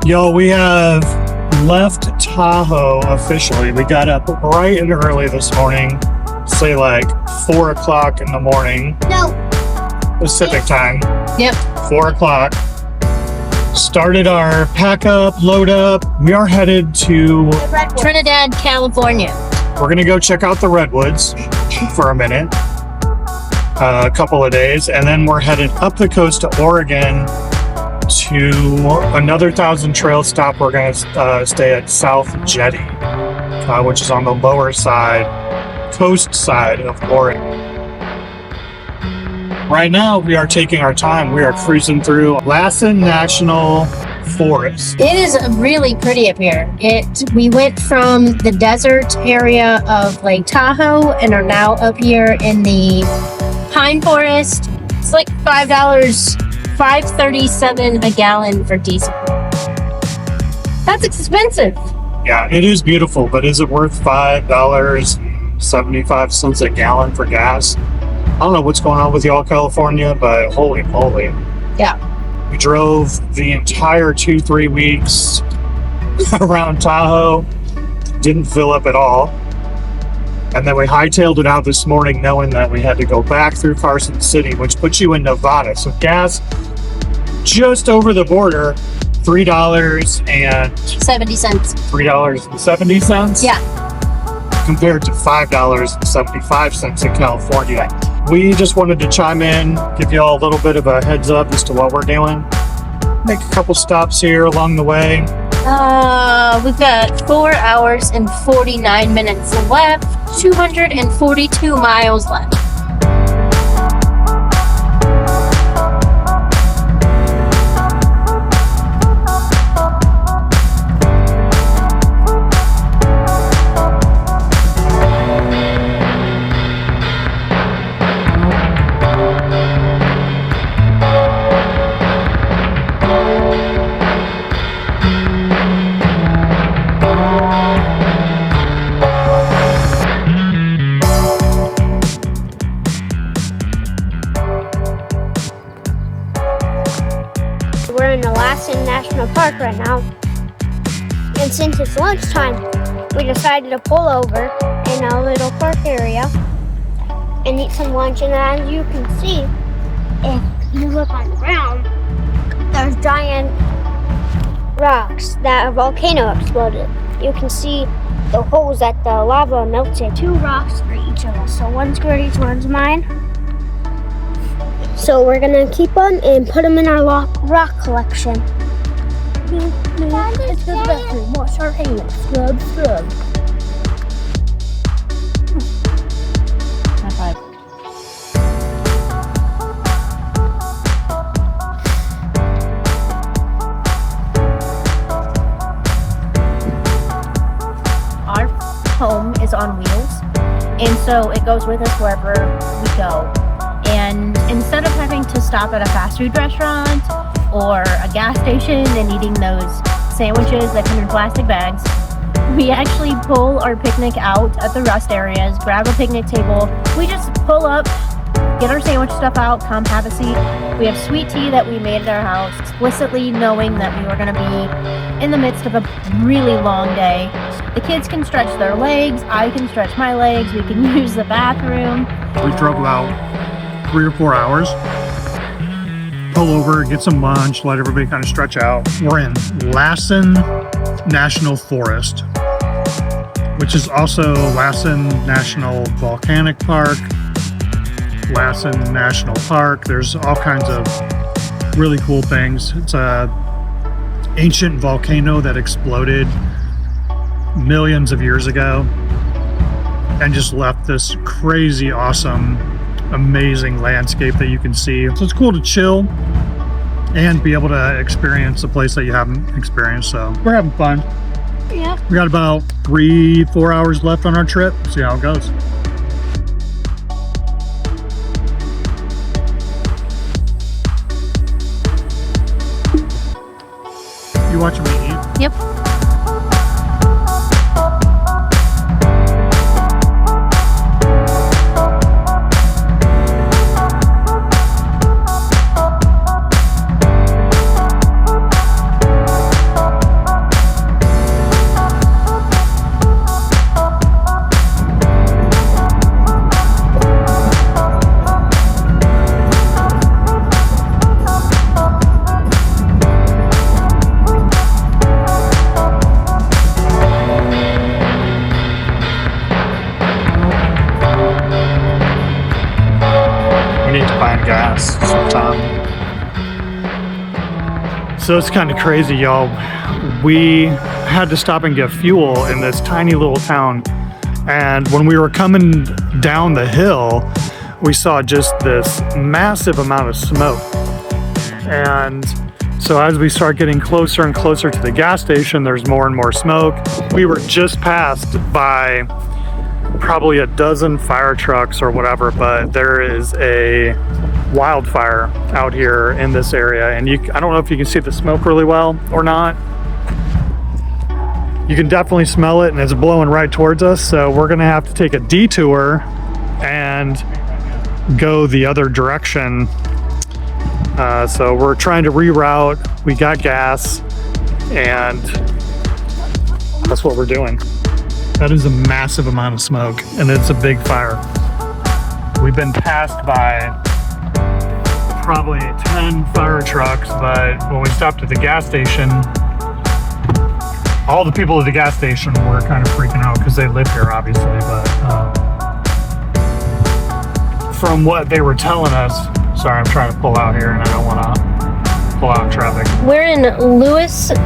Yo, we have left Tahoe officially. We got up bright and early this morning, say like 4 o'clock in the morning. No. Pacific time. Yep. 4 o'clock. Started our pack up, load up. We are headed to Trinidad, California. We're gonna go check out the Redwoods for a minute, a couple of days, and then we're headed up the coast to Oregon to another 1,000 trail stop. We're gonna stay at South Jetty, which is on the lower side, coast side of Oregon. Right now, we are taking our time. We are cruising through Lassen National Forest. It is really pretty up here. We went from the desert area of Lake Tahoe and are now up here in the pine forest. It's like $5.37 a gallon for diesel. That's expensive. Yeah, it is beautiful, but is it worth $5.75 a gallon for gas? I don't know what's going on with y'all, California, but holy moly. Yeah. We drove the entire 2-3 weeks around Tahoe, didn't fill up at all. And then we hightailed it out this morning knowing that we had to go back through Carson City, which puts you in Nevada. So gas just over the border, $3.70. Yeah. Compared to $5.75 in California. We just wanted to chime in, give you all a little bit of a heads up as to what we're doing. Make a couple stops here along the way. We've got 4 hours and 49 minutes left, 242 miles left. We're in the Lassen National Park right now, and since it's lunchtime, we decided to pull over in a little park area and eat some lunch. And as you can see, if you look on the ground, there's giant rocks that a volcano exploded. You can see the holes that the lava melted. 2 rocks for each of us, so one's Gertie's, one's mine. So we're gonna keep them and put them in our rock collection. It's the best. Wash our hands. Scrub, scrub. High five. Our home is on wheels, and so it goes with us wherever we go. And instead of having to stop at a fast food restaurant or a gas station and eating those sandwiches that come in plastic bags, we actually pull our picnic out at the rest areas, grab a picnic table. We just pull up, get our sandwich stuff out, come have a seat. We have sweet tea that we made at our house, explicitly knowing that we were going to be in the midst of a really long day. The kids can stretch their legs, I can stretch my legs, we can use the bathroom. We drove about 3 or 4 hours. Pull over, get some lunch, let everybody kind of stretch out. We're in Lassen National Forest, which is also Lassen National Volcanic Park, Lassen National Park. There's all kinds of really cool things. It's a ancient volcano that exploded millions of years ago and just left this crazy, awesome, amazing landscape that you can see. So it's cool to chill and be able to experience a place that you haven't experienced. So we're having fun. Yeah. We got about 3-4 hours left on our trip. See how it goes. You watching me eat? Yep. buying gas. So it's kind of crazy, y'all. We had to stop and get fuel in this tiny little town. And when we were coming down the hill, we saw just this massive amount of smoke. And so as we start getting closer and closer to the gas station, there's more and more smoke. We were just passed by probably a dozen fire trucks or whatever, but there is a wildfire out here in this area. And I don't know if you can see the smoke really well or not. You can definitely smell it, and it's blowing right towards us. So we're gonna have to take a detour and go the other direction. So we're trying to reroute. We got gas, and that's what we're doing. That is a massive amount of smoke, and it's a big fire. We've been passed by probably 10 fire trucks, but when we stopped at the gas station, all the people at the gas station were kind of freaking out because they live here, obviously, but from what they were telling us, sorry, I'm trying to pull out here and I don't want to pull out in traffic. We're in Lewiston?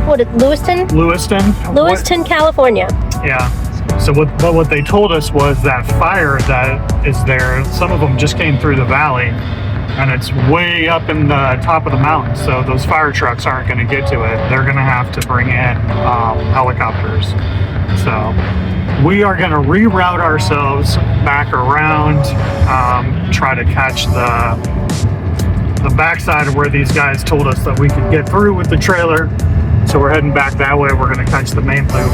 Lewiston, California. Yeah. So what they told us was that fire that is there, some of them just came through the valley, and it's way up in the top of the mountain, so those fire trucks aren't going to get to it. They're going to have to bring in helicopters. So we are going to reroute ourselves back around, try to catch the backside of where these guys told us that we could get through with the trailer. So we're heading back that way. We're going to catch the main loop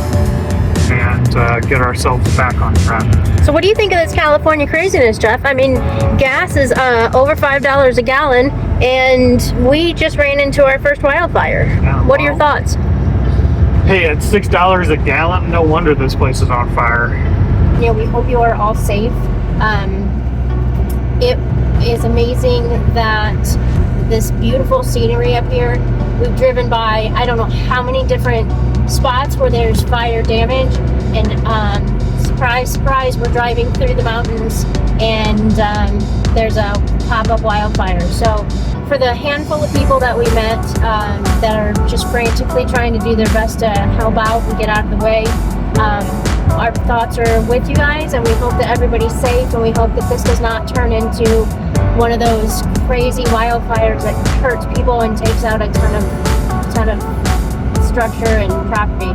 and get ourselves back on track. So what do you think of this California craziness, Jeff? I mean, gas is over $5 a gallon, and we just ran into our first wildfire. Yeah, what are your thoughts? Hey, at $6 a gallon, no wonder this place is on fire. Yeah, we hope you are all safe. It is amazing that this beautiful scenery up here. We've driven by, I don't know how many different spots where there's fire damage, and surprise, surprise, we're driving through the mountains and there's a pop-up wildfire. So for the handful of people that we met that are just frantically trying to do their best to help out and get out of the way, our thoughts are with you guys, and we hope that everybody's safe, and we hope that this does not turn into one of those crazy wildfires that hurts people and takes out a ton of structure and property.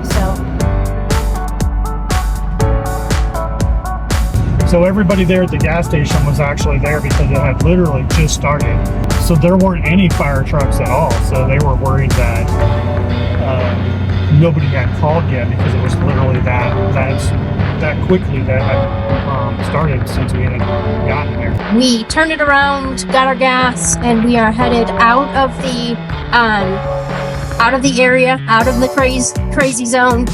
So everybody there at the gas station was actually there because it had literally just started. So there weren't any fire trucks at all. So they were worried that nobody had called yet because it was literally that quickly that had started since we had gotten there. We turned it around, got our gas, and we are headed out of the area, out of the crazy zone.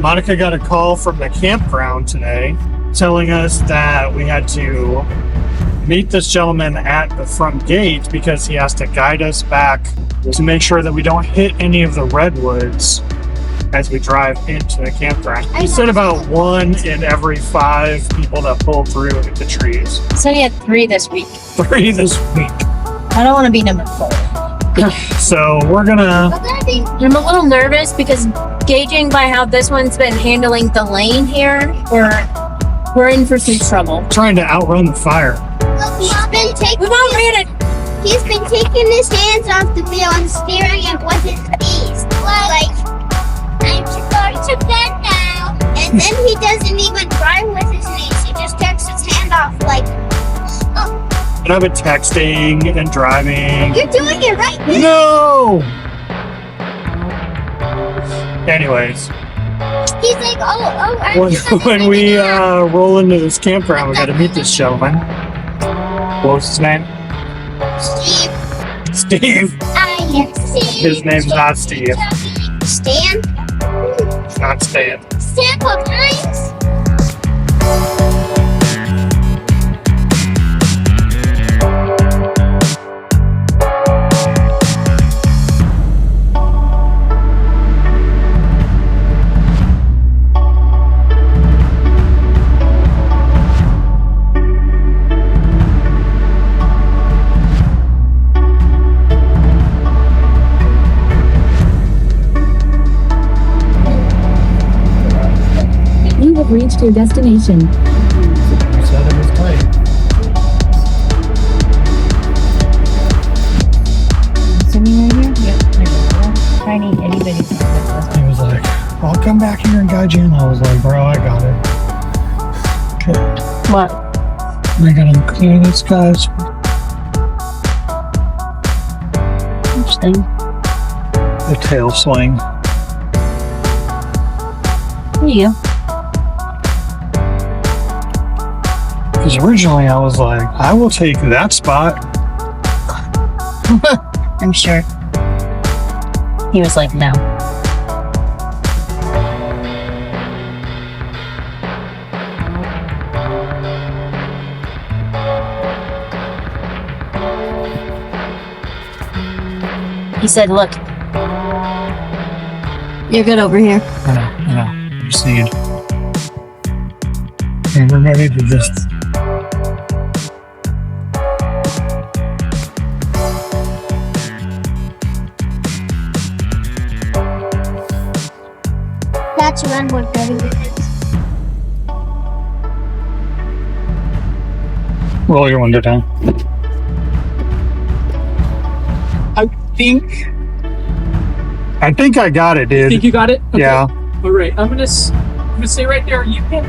Monica got a call from the campground today telling us that we had to meet this gentleman at the front gate because he has to guide us back to make sure that we don't hit any of the redwoods as we drive into the campground. He said about 1 in every 5 people that pull through hit the trees. So he had 3 this week. 3 this week. I don't want to be number 4. So we're gonna... I'm a little nervous because gauging by how this one's been handling the lane here, we're in for some trouble. Trying to outrun the fire. He's been taking his hands off the wheel and steering it with his knees. Like, I'm going to bed now. And then he doesn't even drive with his knees. He just takes his hand off like, oh. And I've been texting and driving. You're doing it right. No! Anyways. He's like, When we roll into this campground, we got to meet this gentleman. What was his name? Steve. Steve. I am Steve. His name's not Steve. Stand. It's not staying. Stand for times. You have reached your destination. You said it was tight. Sitting right here? Yep. There's a little tiny itty bitty thing. He was like, I'll come back here and guide you. And I was like, bro, I got it. Okay. What? I gotta clear this, guys. Interesting. The tail swing. There you go. Because originally I was like, I will take that spot. I'm sure. He was like, no. He said, look. You're good over here. I know. Just need. And we're ready to just. That's Redwood, baby. Roll your window down. I think I got it, dude. Think you got it? Okay. Yeah. All right. I'm gonna stay right there. You can.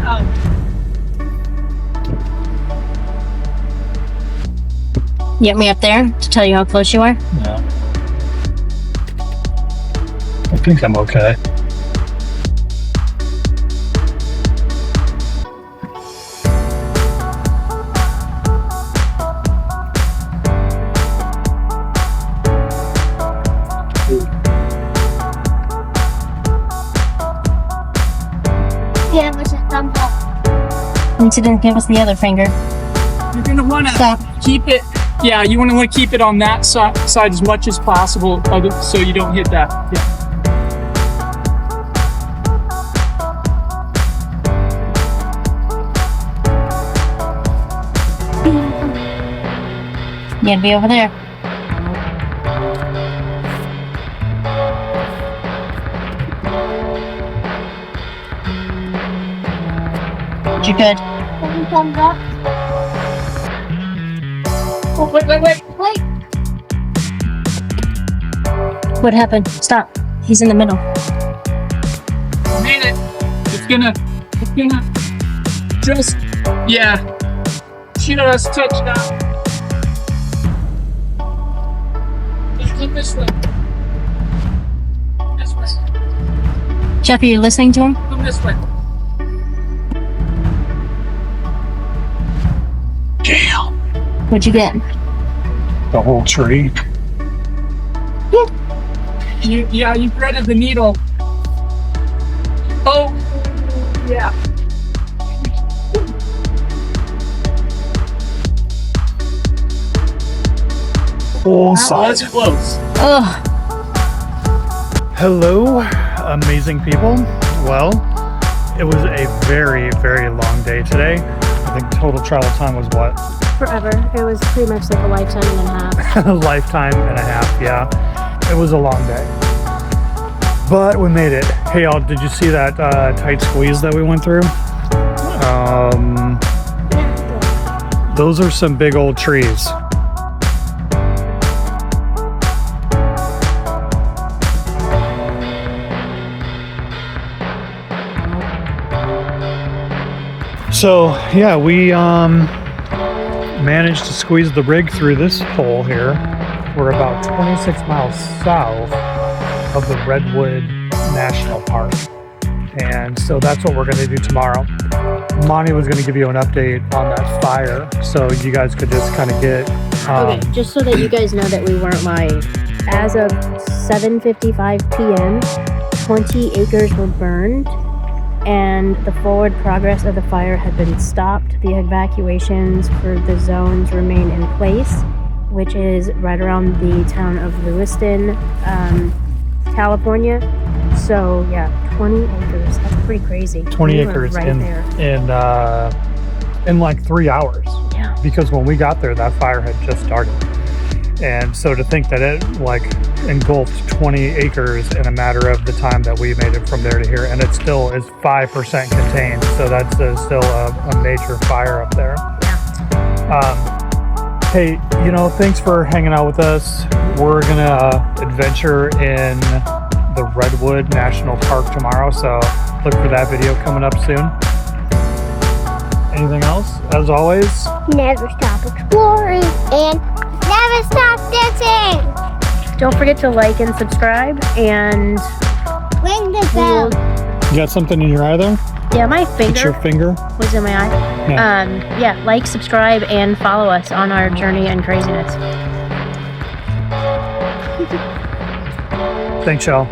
You want me up there to tell you how close you are? Yeah. I think I'm okay. Give us a thumb up. And she didn't give us the other finger. You're gonna wanna Stop. keep it. Yeah, you wanna keep it on that side as much as possible, so you don't hit that. Yeah. You gotta be over there. But you're good. Thumbs up. Oh, wait. Wait. What happened? Stop. He's in the middle. Made it. It's gonna just, yeah. Just touch that. Just look this way. This way. Jeff, are you listening to him? Come this way. Damn. What'd you get? The whole tree. You threaded the needle. Oh, yeah. Full That was size. close. Ugh. Hello, amazing people. Well, it was a very, very long day today. I think total travel time was what? Forever. It was pretty much like a lifetime and a half. A lifetime and a half, yeah. It was a long day. But we made it. Hey y'all, did you see that tight squeeze that we went through? Those are some big old trees. So yeah, we managed to squeeze the rig through this hole here. We're about 26 miles south of the Redwood National Park. And so that's what we're going to do tomorrow. Monty was going to give you an update on that fire, so you guys could just kind of get... Okay, just so that you guys know that we weren't lying. As of 7:55 p.m., 20 acres were burned, and the forward progress of the fire had been stopped. The evacuations for the zones remain in place, which is right around the town of Lewiston, California. So yeah, 20 acres. That's pretty crazy. 20 We were acres right there. in like 3 hours. Yeah. Because when we got there, that fire had just started. And so to think that it like engulfed 20 acres in a matter of the time that we made it from there to here, and it still is 5% contained. So that's still a major fire up there. Hey, you know, thanks for hanging out with us. We're gonna adventure in the Redwood National Park tomorrow, so look for that video coming up soon. Anything else? As always, Never stop exploring and never stop dancing. Don't forget to like and subscribe, and Ring the bell. you got something in your eye there? yeah, my It's your finger finger? was in my eye. Yeah, like, subscribe, and follow us on our journey and craziness. Thanks, y'all.